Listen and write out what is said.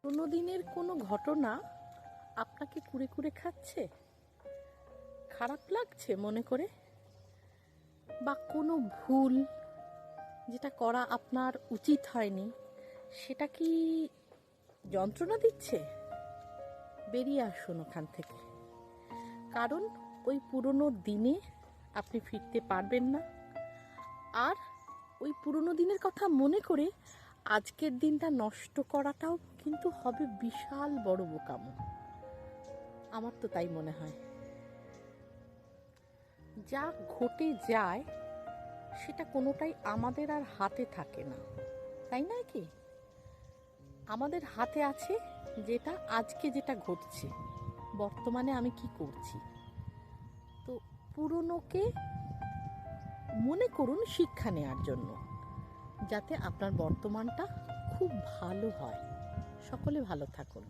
কোনো দিনের কোনো ঘটনা আপনাকে কুরে কুরে খাচ্ছে, খারাপ লাগছে মনে করে, বা কোনো ভুল যেটা করা আপনার উচিত হয়নি সেটা কি যন্ত্রণা দিচ্ছে? বেরিয়ে আসুন ওখান থেকে। কারণ ওই পুরনো দিনে আপনি ফিরতে পারবেন না। আর ওই পুরনো দিনের কথা মনে করে আজকের দিনটা নষ্ট করাটাও কিন্তু হবে বিশাল বড় বোকামো। আমার তো তাই মনে হয়। যা ঘটে যায় সেটা কোনোটাই আমাদের আর হাতে থাকে না, তাই নয় কি? আমাদের হাতে আছে যেটা আজকে যেটা ঘটছে, বর্তমানে আমি কি করছি। তো পুরনোকে মনে করুন শিক্ষা নেওয়ার জন্য, যাতে আপনার বর্তমানটা খুব ভালো হয়। সকলে ভালো থাকুন।